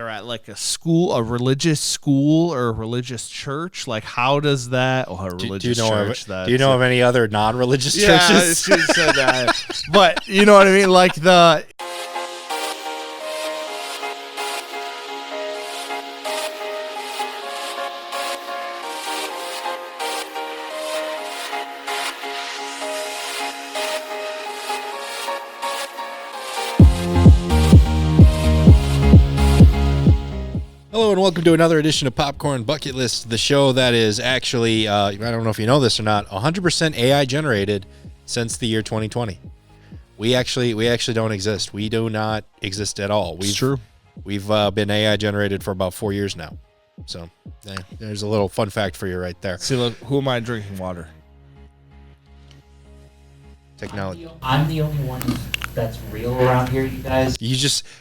at like a school, a religious school or a religious church, like how does that? Oh, a religious church. Do you know of any other non-religious churches? Yeah, I should have said that. But you know what I mean, like the. Hello and welcome to another edition of Popcorn Bucket List, the show that is actually, I don't know if you know this or not, 100% AI generated since the year 2020. We actually don't exist. We do not exist at all. It's true. We've been AI generated for about 4 years now. So there's a little fun fact for you right there. See, look, who am I drinking water? Technology. I'm the only one that's real around here, you guys.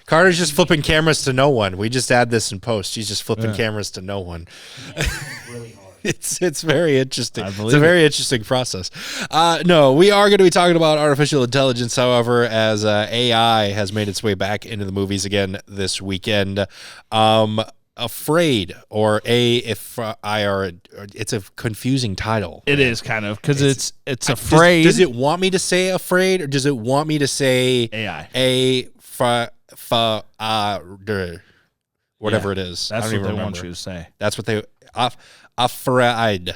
Carter's just flipping cameras to no one. We just add this in post. She's just flipping cameras to no one. It's really hard. It's very interesting. It's a very interesting process. No, we are going to be talking about artificial intelligence, however, as AI has made its way back into the movies again this weekend. Afraid, or it's a confusing title. It is kind of, because it's afraid. Does it want me to say afraid, or does it want me to say AI? Whatever it is. That's I don't what even they remember. want you to say. That's what they afraid.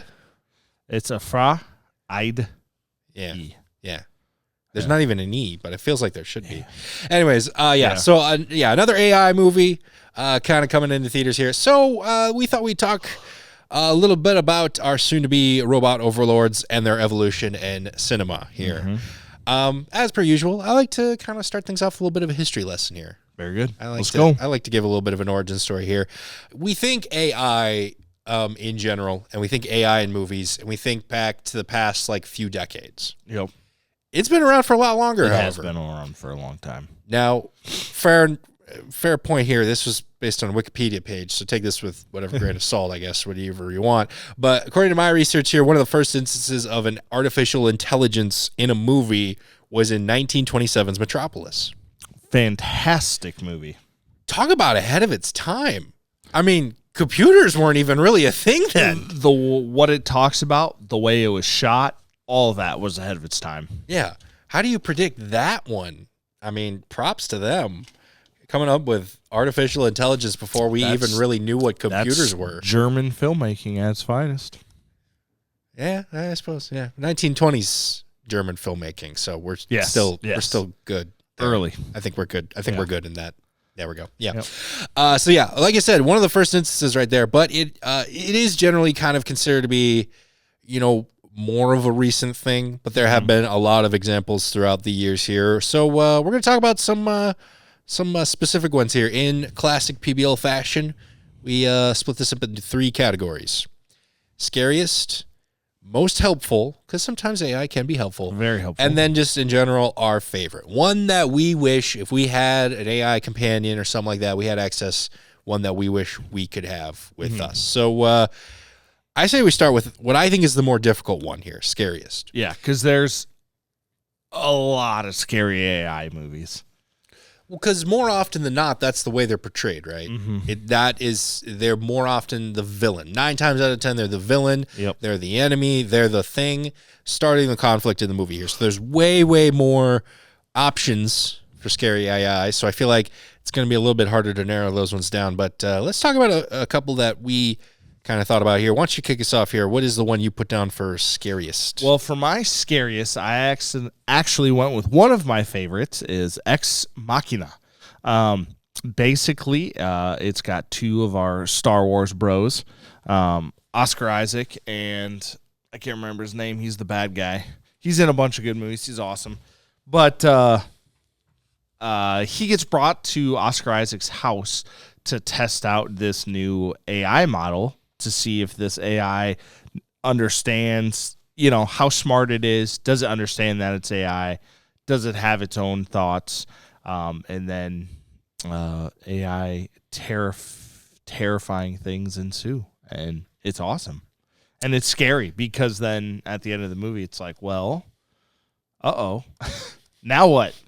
It's afraid. Yeah. E. Yeah. There's not even an E, but it feels like there should be. Anyways, So, another AI movie kind of coming into theaters here. So we thought we'd talk a little bit about our soon-to-be robot overlords and their evolution in cinema here. Mm-hmm. As per usual, I like to kind of start things off with a little bit of a history lesson here. Very good. Let's go. I like to give a little bit of an origin story here. We think AI in general, and we think AI in movies, and we think back to the past few decades. Yep. It's been around for a lot longer, It however. has been around for a long time. Now, fair point here. This was based on a Wikipedia page, so take this with whatever grain of salt, I guess, whatever you want. But according to my research here, one of the first instances of an artificial intelligence in a movie was in 1927's Metropolis. Fantastic movie. Talk about ahead of its time. I mean, computers weren't even really a thing then. What it talks about, the way it was shot, all of that was ahead of its time. Yeah. How do you predict that one? I mean, props to them. Coming up with artificial intelligence before we even really knew what computers were. German filmmaking at its finest. Yeah, I suppose. Yeah. 1920s German filmmaking. So we're still good there. Early. I think we're good. We're good in that. There we go. Yeah. Yep. Like I said, one of the first instances right there, but it is generally kind of considered to be, more of a recent thing, but there have been a lot of examples throughout the years here. So we're going to talk about some specific ones here. In classic PBL fashion, we split this up into 3 categories. Scariest, most helpful, because sometimes AI can be helpful. Very helpful. And then just in general, our favorite. One that we wish, if we had an AI companion or something like that, we had access, one that we wish we could have with us. So I say we start with what I think is the more difficult one here, scariest. Yeah, because there's a lot of scary AI movies. Well, because more often than not, that's the way they're portrayed, right? Mm-hmm. They're more often the villain. 9 times out of 10, they're the villain. Yep. They're the enemy. They're the thing starting the conflict in the movie here. So there's way, way more options for scary AI. So I feel like it's going to be a little bit harder to narrow those ones down. But let's talk about a couple that we kind of thought about here. Why don't you kick us off here? What is the one you put down for scariest? Well, for my scariest, I actually went with one of my favorites, is Ex Machina. Basically, it's got 2 of our Star Wars bros, Oscar Isaac, and I can't remember his name. He's the bad guy. He's in a bunch of good movies. He's awesome. But he gets brought to Oscar Isaac's house to test out this new AI model, to see if this AI understands, how smart it is. Does it understand that it's AI? Does it have its own thoughts? And then AI terrifying things ensue. And it's awesome. And it's scary, because then at the end of the movie, it's like, well, now what?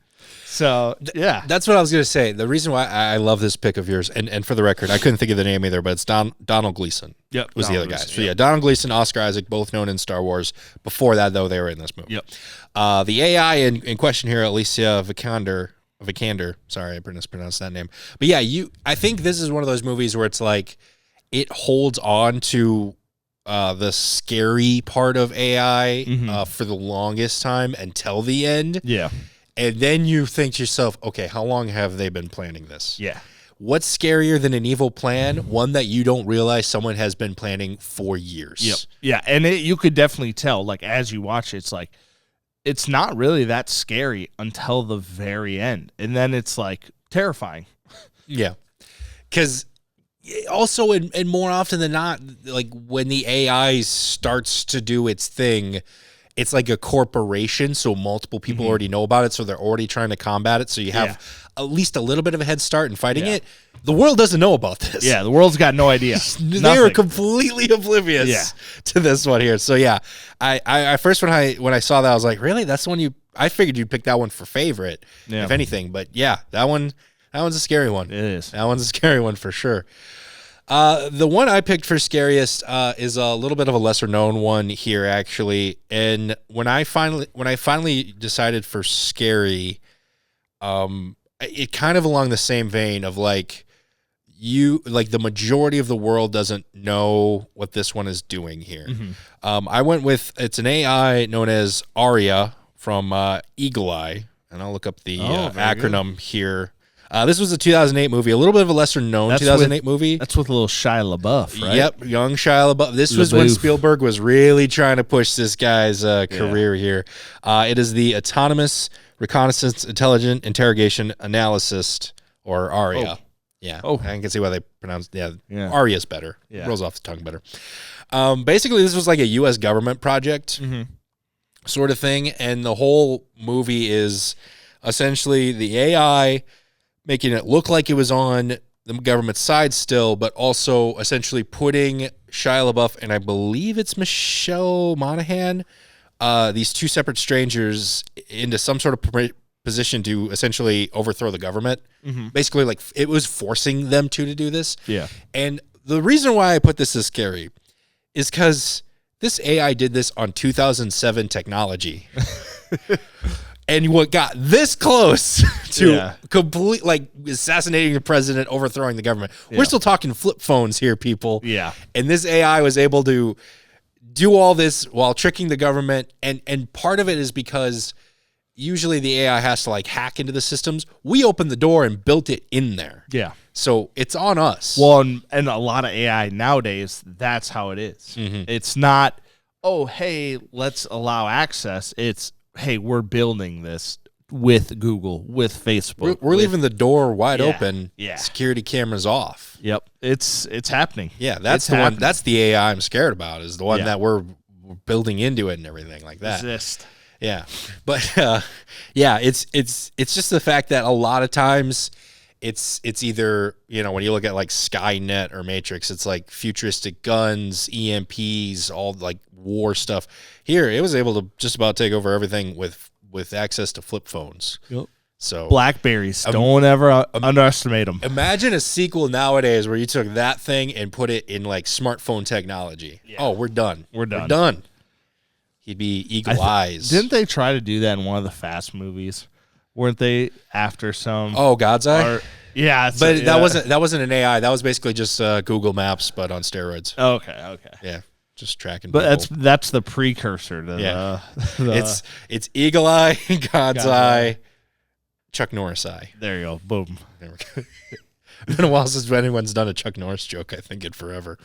So yeah, That's what I was going to say. The reason why I love this pick of yours, and for the record, I couldn't think of the name either, but it's Donald Gleason. Yep, was the Donald other guy. Gleason, So yeah, Donald Gleason, Oscar Isaac, both known in Star Wars. Before that, though, they were in this movie. Yep. The AI in question here, Alicia Vikander. Sorry, I mispronounced that name. But yeah, I think this is one of those movies where it's like it holds on to the scary part of AI for the longest time until the end. Yeah. And then you think to yourself, okay, how long have they been planning this? Yeah. What's scarier than an evil plan? One that you don't realize someone has been planning for years. Yep. Yeah, and you could definitely tell, like, as you watch it, it's like, it's not really that scary until the very end. And then it's, like, terrifying. Yeah. Because also, and more often than not, like, when the AI starts to do its thing, it's like a corporation, so multiple people already know about it, so they're already trying to combat it, so you have at least a little bit of a head start in fighting it. The world doesn't know about this. Yeah, the world's got no idea. They were completely oblivious to this one here. So yeah, I first when I saw that, I was like, really? That's the one I figured you'd pick that one for favorite, if anything. But yeah, that one's a scary one. It is. That one's a scary one for sure. The one I picked for scariest is a little bit of a lesser known one here, actually. And when I finally decided for scary, it kind of along the same vein of like the majority of the world doesn't know what this one is doing here. I went with, it's an AI known as Aria from Eagle Eye, and I'll look up the acronym here. This was a 2008 movie, a little bit of a lesser known 2008 movie. That's with a little Shia LaBeouf, right? Yep, young Shia LaBeouf. This was when Spielberg was really trying to push this guy's career here. It is the Autonomous Reconnaissance Intelligent Interrogation Analyst, or ARIA. I can see why they pronounce ARIA's better. Rolls off the tongue better. Basically, this was like a U.S. government project sort of thing, and the whole movie is essentially the AI making it look like it was on the government side still, but also essentially putting Shia LaBeouf and I believe it's Michelle Monaghan, these two separate strangers, into some sort of position to essentially overthrow the government. Basically, like, it was forcing them to do this. Yeah. And the reason why I put this as scary is because this AI did this on 2007 technology. And what got this close to complete, like, assassinating the president, overthrowing the government. We're still talking flip phones here, people. Yeah. And this AI was able to do all this while tricking the government. And part of it is because usually the AI has to, like, hack into the systems. We opened the door and built it in there. Yeah. So it's on us. Well, and a lot of AI nowadays, that's how it is. It's not, oh, hey, let's allow access. It's, hey, we're building this with Google, with Facebook. We're leaving the door wide open. Yeah. Security cameras off. Yep. It's happening. Yeah, that's the one. That's the AI I'm scared about, is the one that we're building into it and everything like that. Resist. Yeah. But it's just the fact that a lot of times it's either, when you look at like Skynet or Matrix, it's like futuristic guns, EMPs, all like war stuff. Here, it was able to just about take over everything with access to flip phones. Yep. So BlackBerries, don't ever underestimate them. Imagine a sequel nowadays where you took that thing and put it in like smartphone technology. Yeah. Oh, we're done. We're done. He'd be eagle eyes. Didn't they try to do that in one of the Fast movies? Weren't they after some? Oh, God's Eye. Yeah, but that wasn't an AI. That was basically just Google Maps, but on steroids. Okay. Yeah, just tracking. But people. that's the precursor to it's Eagle Eye, God's Eye, Chuck Norris Eye. There you go. Boom. There we go. It's been a while since anyone's done a Chuck Norris joke, I think, in forever.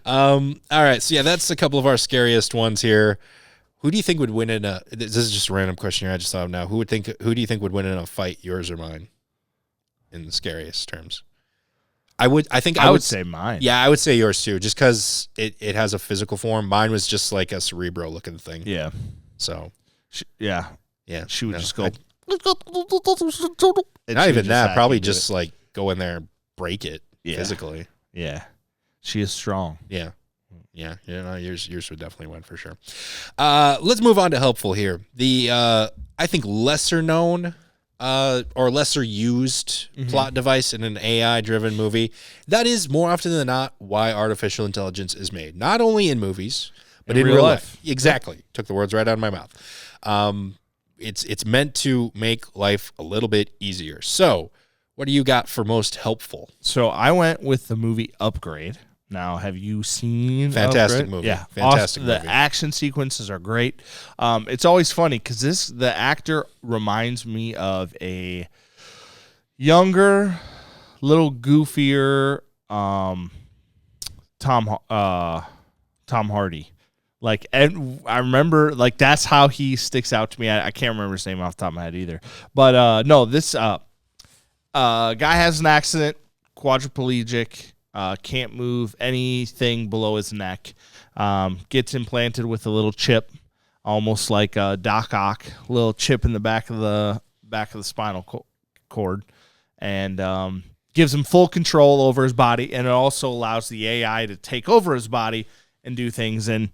All right, so yeah, that's a couple of our scariest ones here. Who do you think would win in a? This is just a random question here. I just thought of now. Who do you think would win in a fight, yours or mine? In the scariest terms, I would say mine. Yeah, I would say yours too, just because it has a physical form. Mine was just like a Cerebro looking thing. Yeah. So. Yeah. She would just go. Not even that. Probably just like go in there and break it physically. Yeah. She is strong. Yeah. Yeah. Yours would definitely win for sure. Let's move on to helpful here. The I think lesser known or lesser used plot device in an AI-driven movie. That is more often than not why artificial intelligence is made. Not only in movies, but in real life. Exactly. Took the words right out of my mouth. It's meant to make life a little bit easier. So, what do you got for most helpful? So I went with the movie Upgrade. Now, have you seen Fantastic Upgrade? movie. Yeah, Fantastic awesome. movie. The action sequences are great. It's always funny because the actor reminds me of a younger, little goofier Tom Hardy. Like, and I remember, like, that's how he sticks out to me. I can't remember his name off the top of my head either. But no, this guy has an accident, quadriplegic. Can't move anything below his neck. Gets implanted with a little chip, almost like a Doc Ock, little chip in the back of the spinal cord, and gives him full control over his body. And it also allows the AI to take over his body and do things. And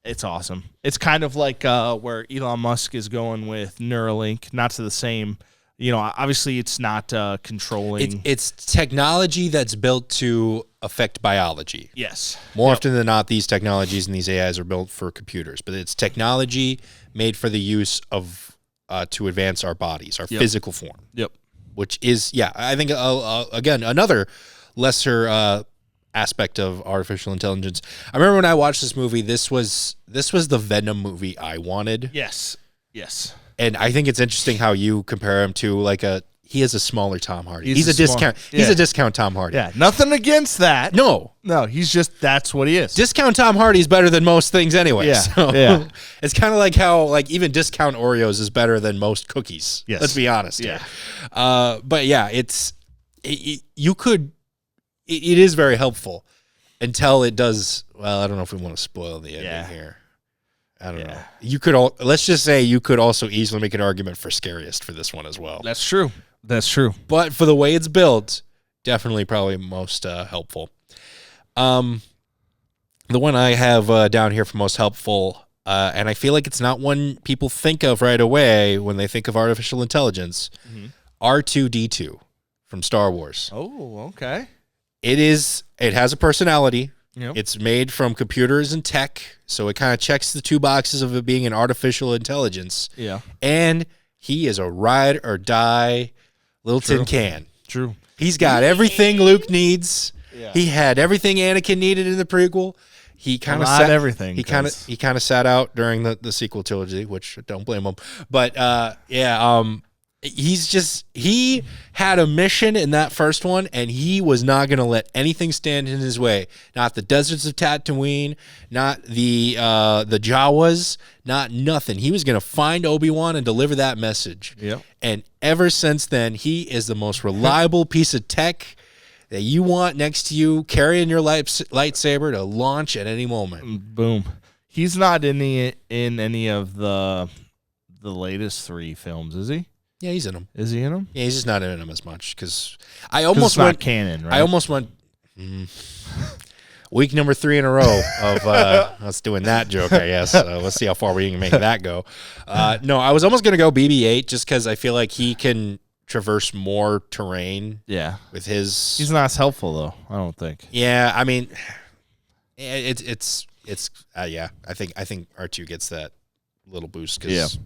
it's awesome. It's kind of like where Elon Musk is going with Neuralink, not to the same. You know, obviously it's not controlling. It's technology that's built to affect biology. Yes. More often than not, these technologies and these AIs are built for computers, but it's technology made for the use of to advance our bodies, our physical form. Yep. Which is, I think, again, another lesser aspect of artificial intelligence. I remember when I watched this movie, this was the Venom movie I wanted. Yes. Yes. And I think it's interesting how you compare him to he is a smaller Tom Hardy. He's a discount. He's a discount Tom Hardy. Yeah, nothing against that. No, he's just that's what he is. Discount Tom Hardy is better than most things anyway. Yeah, so yeah. It's kind of like how even discount Oreos is better than most cookies. Yes. Let's be honest. Yeah. But yeah, it is very helpful until it does. Well, I don't know if we want to spoil the ending here. I don't know. Let's just say you could also easily make an argument for scariest for this one as well. That's true. But for the way it's built, definitely probably most helpful. The one I have down here for most helpful, and I feel like it's not one people think of right away when they think of artificial intelligence, R2-D2 from Star Wars. Oh, okay. It has a personality. Yep. It's made from computers and tech, so it kind of checks the two boxes of it being an artificial intelligence. Yeah. And he is a ride or die little tin can. True. He's got everything Luke needs. Yeah. He had everything Anakin needed in the prequel. He kind of everything. He kind of sat out during the sequel trilogy, which don't blame him. But he had a mission in that first one, and he was not going to let anything stand in his way. Not the deserts of Tatooine, not the Jawas, not nothing. He was going to find Obi-Wan and deliver that message. Yep. And ever since then, he is the most reliable piece of tech that you want next to you, carrying your lightsaber to launch at any moment. Boom. He's not in any of the latest 3 films, is he? Yeah, he's in them. Is he in them? Yeah, he's just not in them as much because It's not canon, right? I almost went week number 3 in a row of us doing that joke. I guess let's see how far we can make that go. No, I was almost gonna go BB-8 just because I feel like he can traverse more terrain. Yeah, with his. He's not as helpful though. I don't think. Yeah, I mean, it's yeah. I think R2 gets that little boost because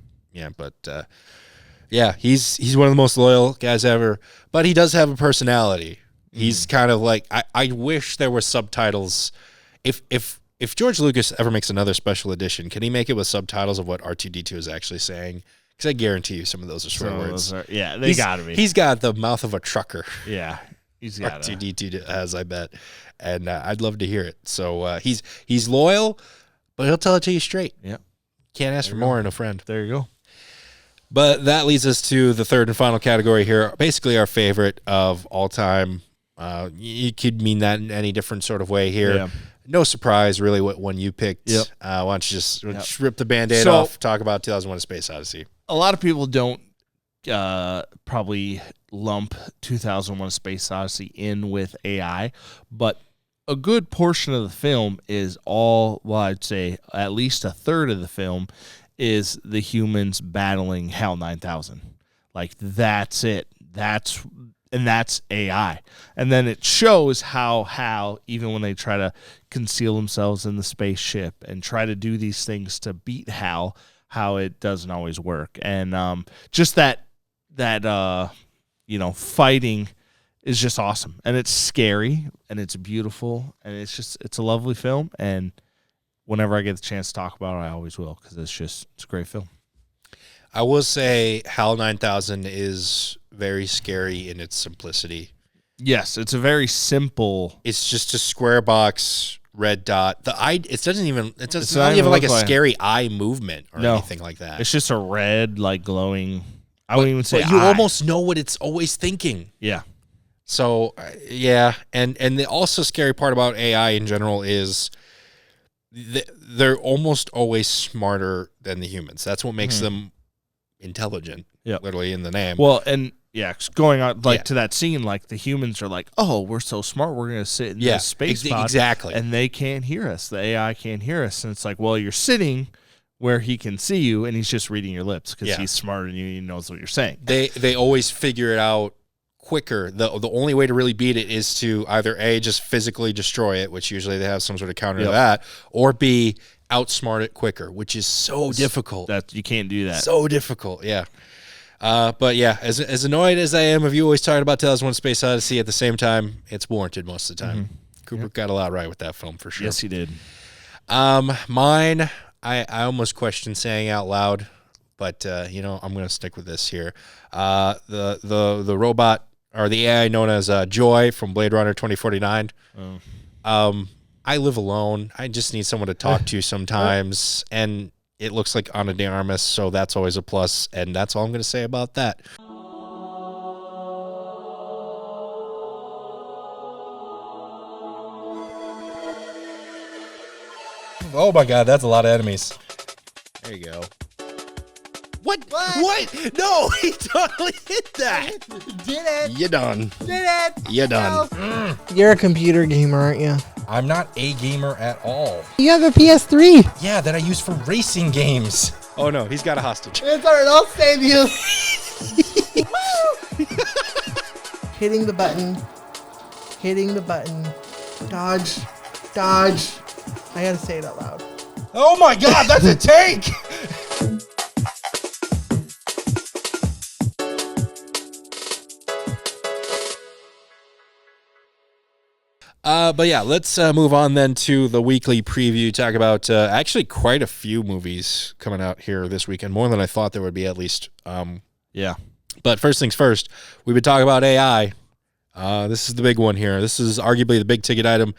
he's one of the most loyal guys ever, but he does have a personality. He's kind of like I wish there were subtitles. If George Lucas ever makes another special edition, can he make it with subtitles of what R2-D2 is actually saying? Because I guarantee you some of those are swear words. They gotta be. He's got the mouth of a trucker. Yeah, he's got R2-D2 has, I bet, and I'd love to hear it. So he's loyal, but he'll tell it to you straight. Yeah, can't ask for more in a friend. There you go. But that leads us to the third and final category here. Basically, our favorite of all time. You could mean that in any different sort of way here. Yeah. No surprise, really, what one you picked. Yep. Why don't you just rip the Band-Aid off, talk about 2001: A Space Odyssey. A lot of people don't probably lump 2001: A Space Odyssey in with AI, but a good portion of the film is I'd say at least a third of the film is the humans battling HAL 9000. Like, that's it. That's AI. And then it shows how Hal, even when they try to conceal themselves in the spaceship and try to do these things to beat Hal, how it doesn't always work. And just that fighting is just awesome. And it's scary and it's beautiful and it's a lovely film. And whenever I get the chance to talk about it, I always will, because it's a great film. I will say HAL 9000 is very scary in its simplicity. Yes, it's a very simple. It's just a square box, red dot. It's not even like a scary eye movement or anything like that. It's just a red, like, glowing. I wouldn't even say but you eye. almost know what it's always thinking. Yeah. So yeah, and the also scary part about AI in general is they're almost always smarter than the humans. That's what makes them intelligent. Yeah, literally in the name. Well, and going on to that scene, like, the humans are like, "Oh, we're so smart, we're gonna sit in this space pod, exactly, and they can't hear us. The AI can't hear us." And it's like, well, you're sitting where he can see you, and he's just reading your lips because he's smarter than you. He knows what you're saying. They always figure it out quicker. The only way to really beat it is to either A, just physically destroy it, which usually they have some sort of counter to that, or B, outsmart it quicker, which is so difficult. That you can't do that. So difficult, yeah. But yeah, as annoyed as I am of you always talking about 2001: Space Odyssey, at the same time, it's warranted most of the time. Kubrick got a lot right with that film for sure. Yes, he did. Mine, I almost questioned saying out loud, but I'm going to stick with this here. The robot, or the AI known as Joy from Blade Runner 2049. I live alone. I just need someone to talk to sometimes, and it looks like Ana de Armas, so that's always a plus, and that's all I'm going to say about that. Oh my god, that's a lot of enemies. There you go. What? No, he totally hit that. Did it. You done. Did it. You done. You're a computer gamer, aren't you? I'm not a gamer at all. You have a PS3. Yeah, that I use for racing games. Oh no, he's got a hostage. It's alright, I'll save you. Hitting the button. Dodge. I gotta say it out loud. Oh my god, that's a tank! But yeah, let's move on then to the weekly preview. Talk about actually quite a few movies coming out here this weekend, more than I thought there would be, at least. Yeah. But first things first, we've been talking about AI. This is the big one here. This is arguably the big ticket item.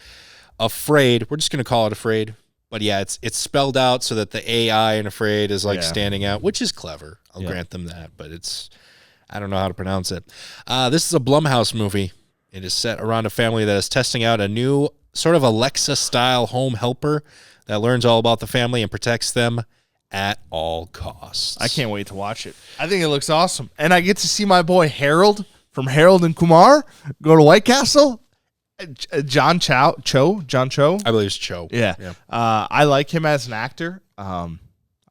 Afraid. We're just going to call it Afraid. But yeah, it's spelled out so that the AI in Afraid is like standing out, which is clever. I'll grant them that, but I don't know how to pronounce it. This is a Blumhouse movie. It is set around a family that is testing out a new sort of Alexa-style home helper that learns all about the family and protects them at all costs. I can't wait to watch it. I think it looks awesome. And I get to see my boy Harold from Harold and Kumar go to White Castle. John Cho. I believe it's Cho. Yeah. I like him as an actor. I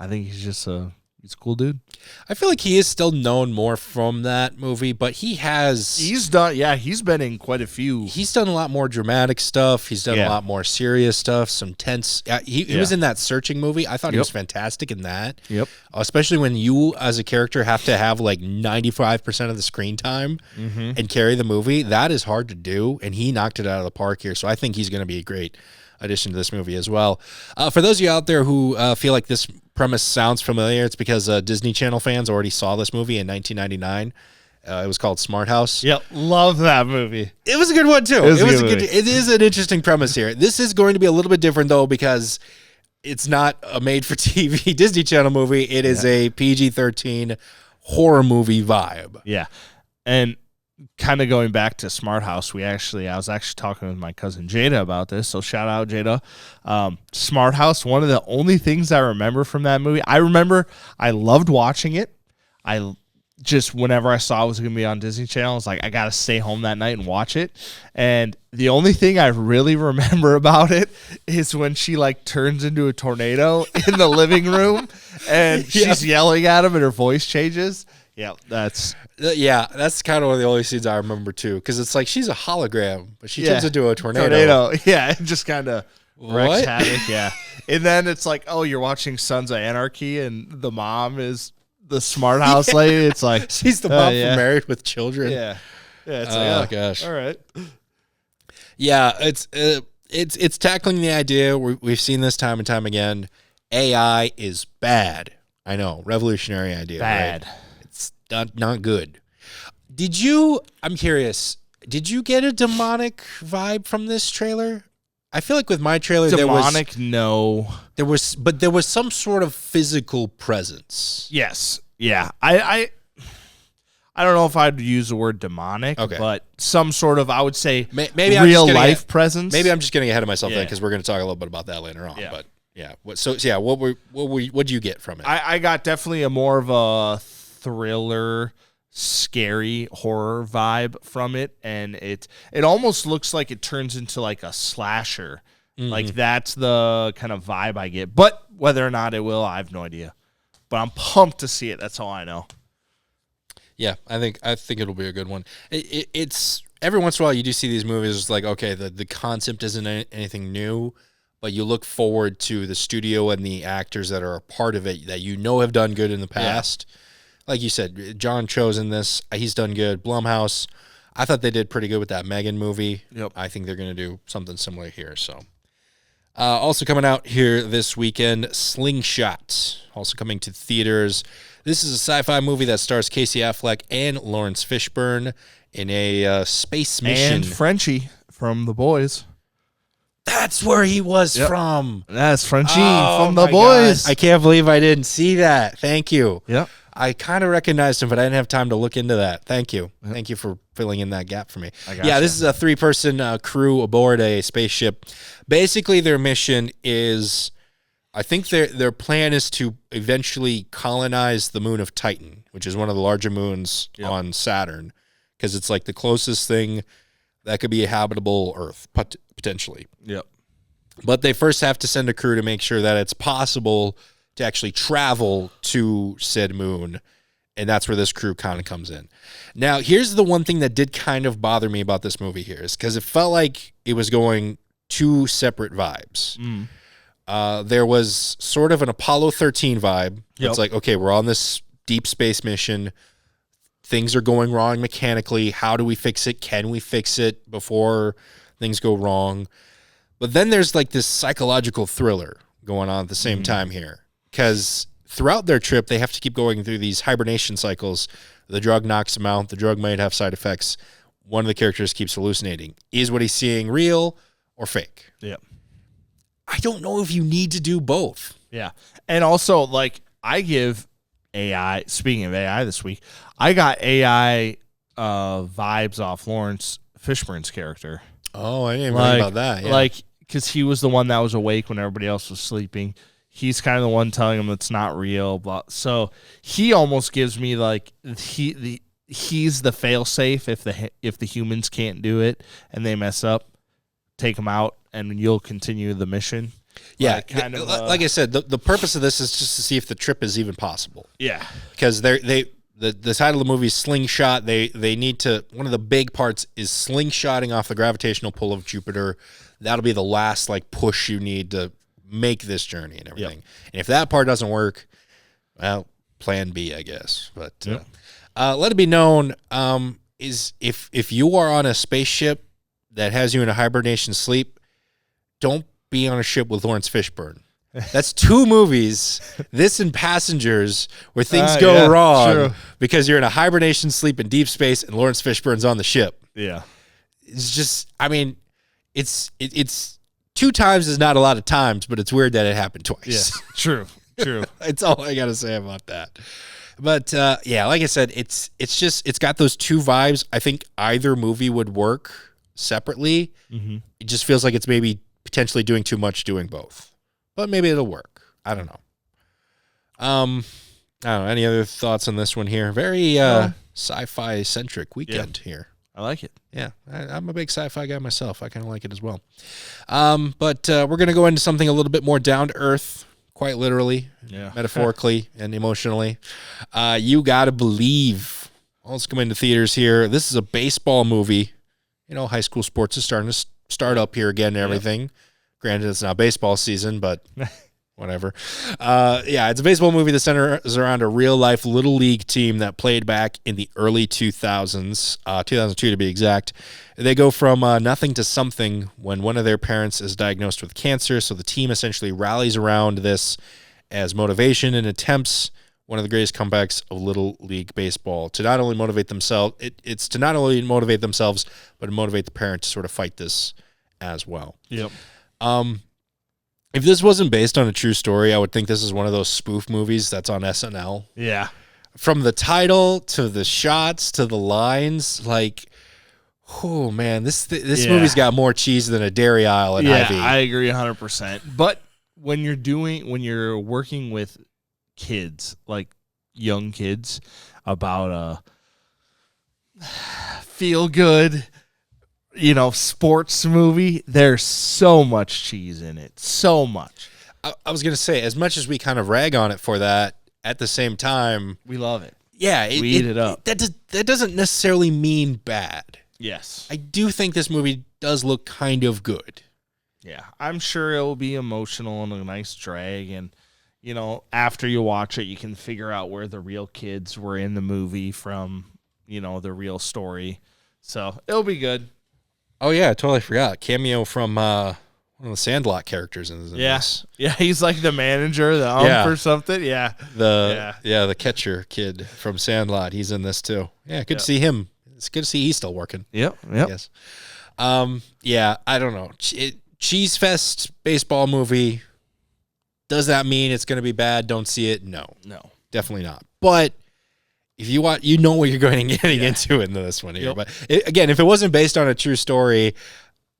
think he's a cool dude. I feel like he is still known more from that movie, but he's been in quite a few. He's done a lot more dramatic stuff. He's done a lot more serious stuff, some tense. He was in that Searching movie. I thought he was fantastic in that. Yep. Especially when you, as a character, have to have like 95% of the screen time and carry the movie. That is hard to do, and he knocked it out of the park here. So I think he's going to be a great addition to this movie as well. For those of you out there who feel like this premise sounds familiar, it's because Disney Channel fans already saw this movie in 1999. It was called Smart House. Yep, love that movie. It was a good one too. It is an interesting premise here. This is going to be a little bit different though, because it's not a made-for-TV Disney Channel movie. It is a PG-13 horror movie vibe. Yeah, and kind of going back to Smart House, I was actually talking with my cousin Jada about this, so shout out Jada. Smart House, one of the only things I remember from that movie, I loved watching it. I just, whenever I saw it was going to be on Disney Channel, I was like, I got to stay home that night and watch it. And the only thing I really remember about it is when she like turns into a tornado in the living room and she's yelling at him and her voice changes. Yeah, that's that's kind of one of the only scenes I remember too, because it's like she's a hologram, but she turns into a tornado. Yeah, it just kind of wrecks What? havoc. Yeah, and then it's like, oh, you're watching Sons of Anarchy, and the mom is the smart house lady. It's like She's the mom from Married with Children. Yeah, it's Oh, like, gosh. all right. Yeah, it's tackling the idea we've seen this time and time again. AI is bad. I know, revolutionary idea. Bad. Right? It's not good. I'm curious, did you get a demonic vibe from this trailer? I feel like with my trailer Demonic, no. there was some sort of physical presence. Yes. Yeah. I don't know if I'd use the word demonic, but some sort of, I would say, maybe real life presence. Maybe I'm just getting ahead of myself then, Yeah. because we're going to talk a little bit about that later on. Yeah. But yeah, what do you get from it? I got definitely a more of a thriller, scary horror vibe from it, and it almost looks like it turns into like a slasher. Like that's the kind of vibe I get. But whether or not it will, I have no idea. But I'm pumped to see it. That's all I know. Yeah, I think it'll be a good one. It's every once in a while you do see these movies. It's like, okay, the concept isn't anything new, but you look forward to the studio and the actors that are a part of it that have done good in the past. Yeah. Like you said, John Cho's in this. He's done good. Blumhouse, I thought they did pretty good with that Megan movie. Yep. I think they're going to do something similar here. So, also coming out here this weekend, Slingshot, also coming to theaters. This is a sci-fi movie that stars Casey Affleck and Lawrence Fishburne in a space mission. And Frenchie from The Boys. That's where he was from. That's Frenchie Oh, from The my Boys. God. I can't believe I didn't see that. Thank you. Yep. I kind of recognized him, but I didn't have time to look into that. Thank you. Yep. Thank you for filling in that gap for me. Yeah, this is a 3-person crew aboard a spaceship. Basically, their mission is, I think their plan is to eventually colonize the moon of Titan, which is one of the larger moons on Saturn, because it's like the closest thing that could be a habitable Earth, potentially. Yep. But they first have to send a crew to make sure that it's possible to actually travel to said moon, and that's where this crew kind of comes in. Now, here's the one thing that did kind of bother me about this movie here, is because it felt like it was going two separate vibes. There was sort of an Apollo 13 vibe. Yep. It's like, okay, we're on this deep space mission. Things are going wrong mechanically. How do we fix it? Can we fix it before things go wrong? But then there's like this psychological thriller going on at the same time here, because throughout their trip, they have to keep going through these hibernation cycles. The drug knocks them out. The drug might have side effects. One of the characters keeps hallucinating. Is what he's seeing real or fake? Yep. I don't know if you need to do both. Yeah. And also, like, I give AI, speaking of AI this week, I got AI vibes off Lawrence Fishburne's character. Oh, I didn't even think about that. Yeah. Like, because he was the one that was awake when everybody else was sleeping. He's kind of the one telling him it's not real. But so he almost gives me like he's the fail-safe if the humans can't do it and they mess up, take them out and you'll continue the mission. Yeah, like, kind of, like I said, the purpose of this is just to see if the trip is even possible. Yeah, because the title of the movie is Slingshot. They need to, one of the big parts is slingshotting off the gravitational pull of Jupiter. That'll be the last like push you need to make this journey and everything. Yep. And if that part doesn't work, well, plan B, I guess. But let it be known, is if you are on a spaceship that has you in a hibernation sleep, don't be on a ship with Lawrence Fishburne. That's two movies, this and Passengers, where things go wrong because you're in a hibernation sleep in deep space and Lawrence Fishburne's on the ship. Yeah. It's just, I mean, it's 2 times is not a lot of times, but it's weird that it happened twice. Yeah, true. It's all I got to say about that. But yeah, like I said, it's got those two vibes. I think either movie would work separately. Mm-hmm. It just feels like it's maybe potentially doing too much doing both. But maybe it'll work. I don't know. I don't know. Any other thoughts on this one here? Very sci-fi centric weekend here. I like it. Yeah, I'm a big sci-fi guy myself. I kind of like it as well. But we're going to go into something a little bit more down to earth. quite literally, Yeah. metaphorically, and emotionally. You Gotta Believe. Well, it's coming to theaters here. This is a baseball movie. You know, high school sports is starting to start up here again and everything. Granted, it's not baseball season, but whatever. Yeah, it's a baseball movie that centers around a real-life Little League team that played back in the early 2000s, 2002 to be exact. They go from nothing to something when one of their parents is diagnosed with cancer, so the team essentially rallies around this as motivation and attempts one of the greatest comebacks of Little League baseball to not only motivate themselves, it's to not only motivate themselves, but to motivate the parent to sort of fight this as well. Yep. If this wasn't based on a true story, I would think this is one of those spoof movies that's on SNL. Yeah. From the title to the shots to the lines, like, oh man, this movie's got more cheese than a dairy aisle at Ivy. I agree 100%. But when you're working with kids, like young kids, about a feel good, sports movie, there's so much cheese in it. So much. I was going to say, as much as we kind of rag on it for that, at the same time, We love it. yeah, We eat it up. That doesn't necessarily mean bad. Yes. I do think this movie does look kind of good. Yeah. I'm sure it will be emotional and a nice drag. And, after you watch it, you can figure out where the real kids were in the movie from, the real story. So it'll be good. Oh, yeah, I totally forgot. Cameo from one of the Sandlot characters in this. Yeah, he's like the manager, the ump or something. Yeah. The catcher kid from Sandlot. He's in this too. Yeah, good to see him. It's good to see he's still working. Yep. Yes. Yeah, I don't know. Cheese Fest baseball movie. Does that mean it's going to be bad? Don't see it? No, definitely not. But if you want, you know what you're going to getting into in this one here. Yep. But again, if it wasn't based on a true story,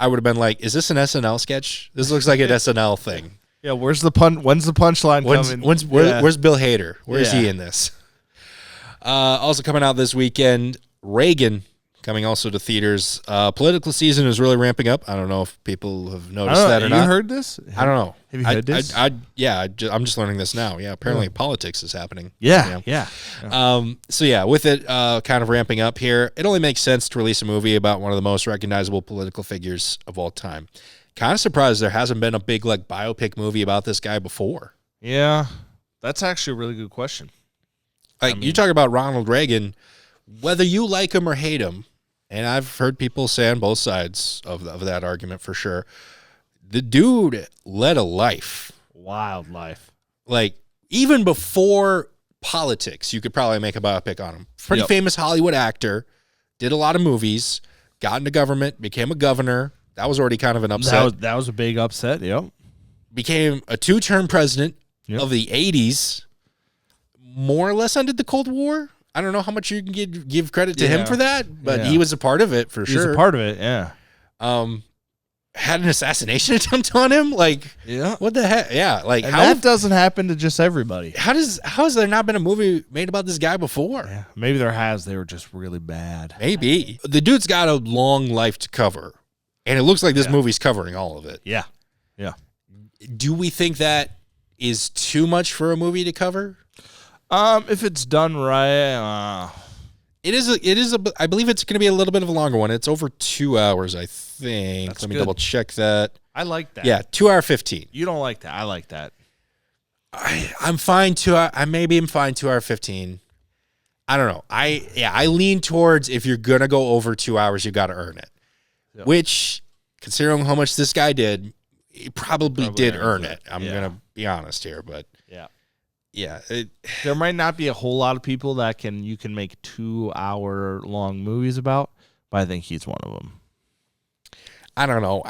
I would have been like, is this an SNL sketch? This looks like an SNL thing. Yeah, where's the when's the punchline coming? Where's Bill Hader? Where's he in this? Also coming out this weekend, Reagan, coming also to theaters. Political season is really ramping up. I don't know if people have noticed that or not. You heard this? I don't know. Have you heard this? I'm just learning this now. Yeah, apparently politics is happening. Yeah. So yeah, with it kind of ramping up here, it only makes sense to release a movie about one of the most recognizable political figures of all time. Kind of surprised there hasn't been a big biopic movie about this guy before. Yeah, that's actually a really good question. You talk about Ronald Reagan, whether you like him or hate him, and I've heard people say on both sides of that argument for sure. The dude led a life. Wild life. Even before politics, you could probably make a biopic on him. Pretty famous Hollywood actor, did a lot of movies, got into government, became a governor. That was already kind of an upset. That was a big upset, yep. Became a 2-term president of the 80s. More or less ended the Cold War. I don't know how much you can give credit to him for that, but he was a part of it for sure. He was a part of it, yeah. Had an assassination attempt on him? What the heck? Yeah, that doesn't happen to just everybody. How has there not been a movie made about this guy before? Yeah, maybe there has. They were just really bad. Maybe. The dude's got a long life to cover, and it looks like this movie's covering all of it. Yeah. Do we think that is too much for a movie to cover? If it's done right, it is. I believe it's going to be a little bit of a longer one. It's over 2 hours, I think. That's Let me good. double check that. I like that. Yeah, 2 hour 15. You don't like that. I like that. I'm fine. I maybe am fine. 2 hour 15. I don't know. I lean towards if you're gonna go over 2 hours, you got to earn it. Yep. Which, considering how much this guy did, he probably did earn it. I'm gonna be honest here, but yeah. There might not be a whole lot of people that you can make 2 hour long movies about, but I think he's one of them. I don't know.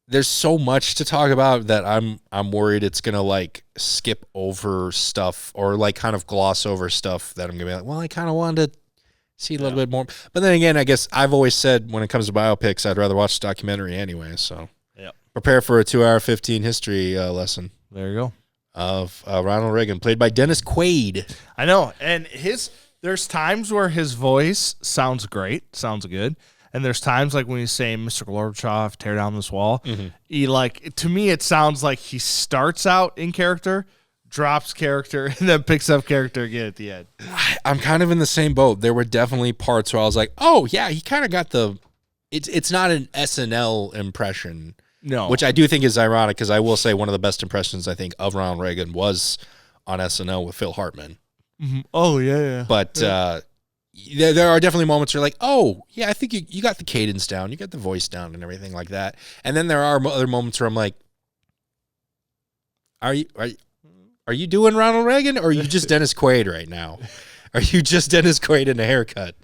There's so much to talk about that I'm worried it's gonna skip over stuff or kind of gloss over stuff that I'm gonna be like, well, I kind of wanted to see a little bit more. But then again, I guess I've always said when it comes to biopics, I'd rather watch the documentary anyway. So prepare for a 2 hour 15 history lesson. There you go. Of Ronald Reagan, played by Dennis Quaid. I know, and there's times where his voice sounds great, sounds good, And there's times like when he's saying, Mr. Gorbachev, tear down this wall. Mm-hmm. He like, to me, it sounds like he starts out in character, drops character, and then picks up character again at the end. I'm kind of in the same boat. There were definitely parts where I was like, oh yeah, he kind of got the, it's not an SNL impression. No. Which I do think is ironic because I will say one of the best impressions I think of Ronald Reagan was on SNL with Phil Hartman. Mm-hmm. Oh, yeah. But there are definitely moments where you're like, oh, yeah, I think you got the cadence down, you got the voice down and everything like that. And then there are other moments where I'm like, are you doing Ronald Reagan or are you just Dennis Quaid right now? Are you just Dennis Quaid in a haircut?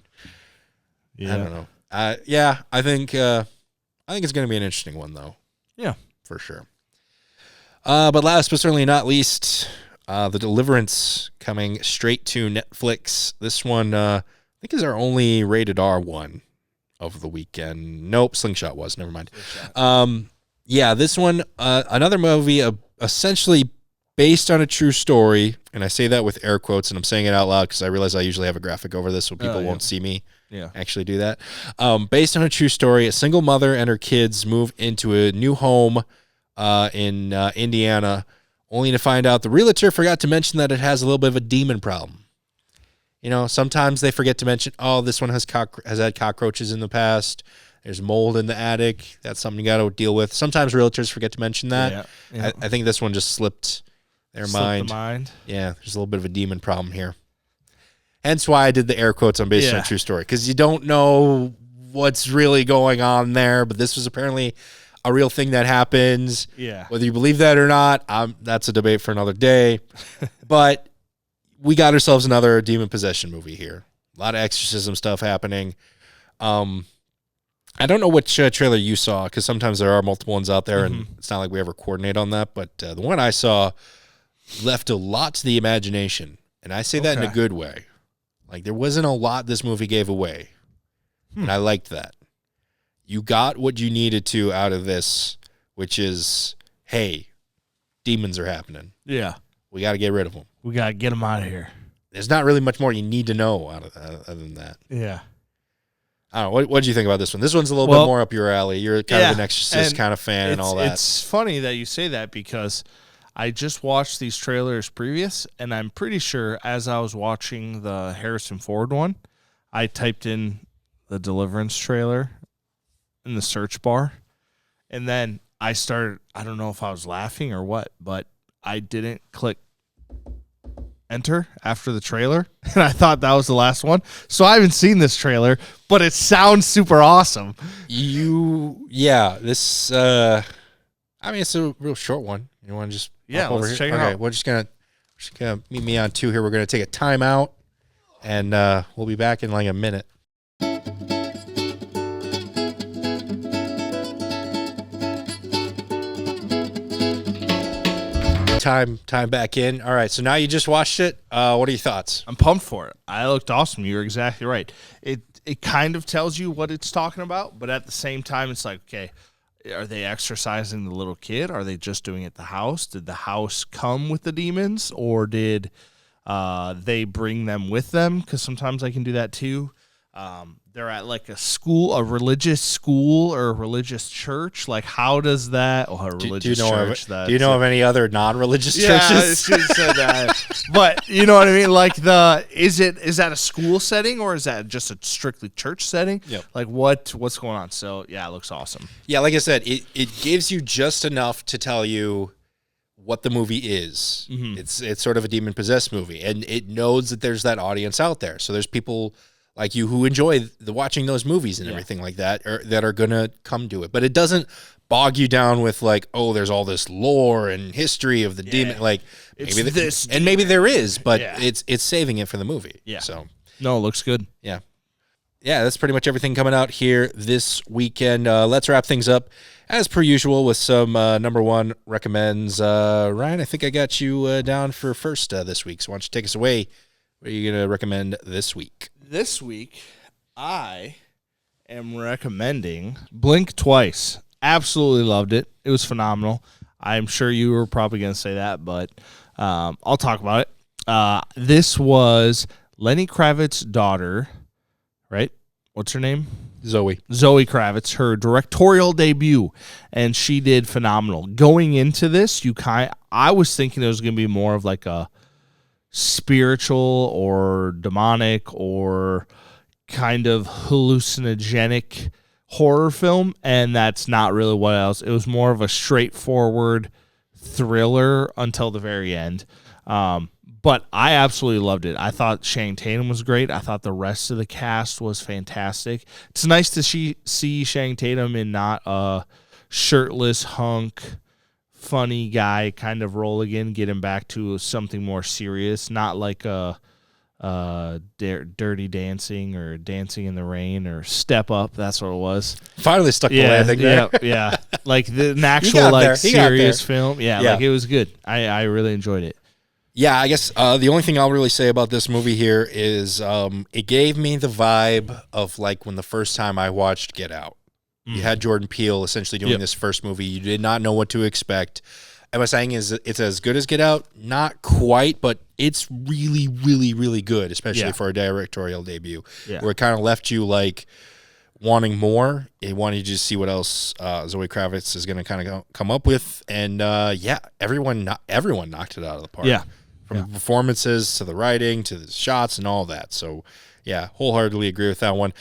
Yeah. I don't know. I think it's going to be an interesting one, though. Yeah. For sure. But last but certainly not least, The Deliverance coming straight to Netflix. This one, I think, is our only rated R one of the weekend. Nope, Slingshot was. Never mind. Yeah, this one, another movie essentially based on a true story, and I say that with air quotes, and I'm saying it out loud because I realize I usually have a graphic over this so people won't see me actually do that. Based on a true story, a single mother and her kids move into a new home in Indiana, only to find out the realtor forgot to mention that it has a little bit of a demon problem. You know, sometimes they forget to mention, oh, this one has had cockroaches in the past. There's mold in the attic. That's something you got to deal with. Sometimes realtors forget to mention that. Yeah. I think this one just slipped their mind. The mind. Yeah, there's a little bit of a demon problem here. Hence why I did the air quotes on based on a true story, because you don't know what's really going on there, but this was apparently a real thing that happens. Yeah. Whether you believe that or not, that's a debate for another day. But we got ourselves another demon possession movie here. A lot of exorcism stuff happening. I don't know which trailer you saw, because sometimes there are multiple ones out there, and it's not like we ever coordinate on that. But the one I saw left a lot to the imagination, and I say that in a good way. Like, there wasn't a lot this movie gave away, and I liked that. You got what you needed to out of this, which is, hey, demons are happening. Yeah. We got to get rid of them. We got to get them out of here. There's not really much more you need to know other than that. Yeah. I don't know. What did you think about this one? This one's a little bit more up your alley. You're kind of an Exorcist kind of fan and all that. It's funny that you say that because I just watched these trailers previous, and I'm pretty sure as I was watching the Harrison Ford one, I typed in the Deliverance trailer in the search bar, and then I started, I don't know if I was laughing or what, but I didn't click enter after the trailer, and I thought that was the last one. So I haven't seen this trailer, but it sounds super awesome. This I mean, it's a real short one. You want to just let's over here? check it okay, out. we're just gonna meet me on 2 here. We're gonna take a timeout, and we'll be back in like a minute. Time back in. All right, so now you just watched it. What are your thoughts? I'm pumped for it. I looked awesome. You're exactly right. It kind of tells you what it's talking about, but at the same time, it's like, okay, are they exorcising the little kid? Are they just doing it at the house? Did the house come with the demons, or did they bring them with them? Because sometimes I can do that too. They're at like a school, a religious school or a religious church. Like, how does that? Oh, a religious church. Do you know of any other non-religious churches? Yeah, she said that. But you know what I mean? Like, is that a school setting, or is that just a strictly church setting? Yep. Like, what's going on? So yeah, it looks awesome. Yeah, like I said, it gives you just enough to tell you what the movie is. Mm-hmm. It's sort of a demon possessed movie, and it knows that there's that audience out there. So there's people like you who enjoy watching those movies and everything like that, or that are gonna come to it. But it doesn't bog you down with like, oh, there's all this lore and history of the demon. Like, maybe there is, but it's saving it for the movie. Yeah. So no, it looks good. Yeah. Yeah, that's pretty much everything coming out here this weekend. Let's wrap things up as per usual with some number one recommends. Ryan, I think I got you down for first this week. So why don't you take us away? What are you gonna recommend this week? This week, I am recommending Blink Twice. Absolutely loved it. It was phenomenal. I'm sure you were probably going to say that, but I'll talk about it. This was Lenny Kravitz's daughter, right? What's her name? Zoe Kravitz, her directorial debut, and she did phenomenal. Going into this, I was thinking it was going to be more of like a spiritual or demonic or kind of hallucinogenic horror film, and that's not really what else. It was more of a straightforward thriller until the very end. But I absolutely loved it. I thought Channing Tatum was great. I thought the rest of the cast was fantastic. It's nice to see Channing Tatum in not a shirtless hunk, funny guy kind of role again, get him back to something more serious, not like a Dirty Dancing or Dancing in the Rain or Step Up. That's what it was. finally stuck the landing there. Yeah. Like an actual got there. like He got serious there. film. Yeah, like it was good. I really enjoyed it. Yeah, I guess the only thing I'll really say about this movie here is it gave me the vibe of like when the first time I watched Get Out. You had Jordan Peele essentially doing this first movie. You did not know what to expect. Am I saying is it's as good as Get Out? Not quite, but it's really, really, really good, especially for a directorial debut, where it kind of left you like wanting more. It wanted you to see what else Zoe Kravitz is going to kind of come up with, and everyone knocked it out of the park. Yeah. From the performances to the writing to the shots and all that. So, yeah, wholeheartedly agree with that one.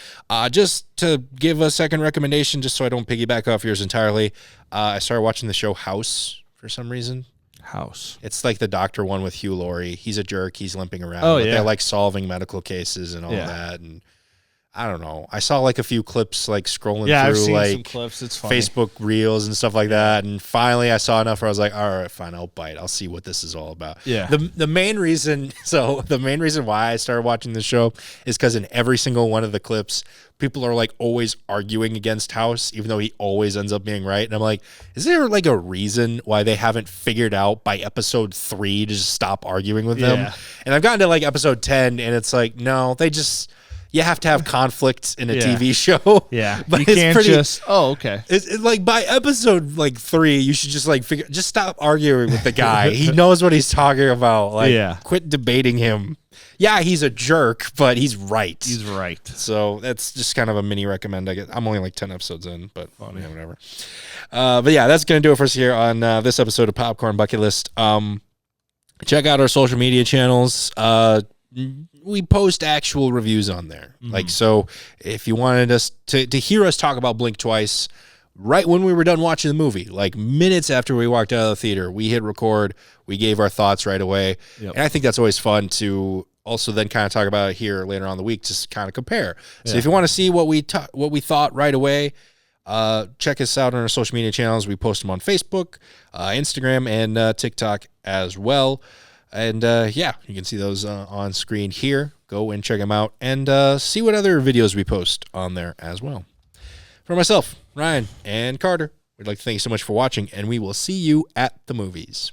Just to give a second recommendation, just so I don't piggyback off yours entirely, I started watching the show House for some reason. House. It's like the doctor one with Hugh Laurie. He's a jerk. He's limping around. Oh, but yeah. They're like solving medical cases and all that. And I don't know. I saw like a few clips like scrolling I've through seen like some clips. It's funny. Facebook reels and stuff like that. And finally I saw enough where I was like, all right, fine, I'll bite. I'll see what this is all about. Yeah. The main reason why I started watching this show is because in every single one of the clips, people are like always arguing against House, even though he always ends up being right. And I'm like, is there like a reason why they haven't figured out by episode 3 to just stop arguing with them? And I've gotten to like episode 10 and it's like, no, you have to have conflict in a TV show. Yeah. But you it's can't pretty, just, okay. It's like by episode like 3, you should just like just stop arguing with the guy. He knows what he's talking about. Like, quit debating him. Yeah, he's a jerk, but he's right. He's right. So that's just kind of a mini recommend. I guess I'm only like 10 episodes in, but yeah, whatever. But yeah, that's gonna do it for us here on this episode of Popcorn Bucket List. Check out our social media channels. We post actual reviews on there. Like, so if you wanted us to hear us talk about Blink Twice right when we were done watching the movie, like minutes after we walked out of the theater, we hit record, we gave our thoughts right away. And I think that's always fun to also then kind of talk about it here later on in the week, just kind of compare. So if you want to see what we thought right away, check us out on our social media channels. We post them on Facebook, Instagram, and TikTok as well. And you can see those on screen here. Go and check them out and see what other videos we post on there as well. For myself, Ryan, and Carter, we'd like to thank you so much for watching, and we will see you at the movies.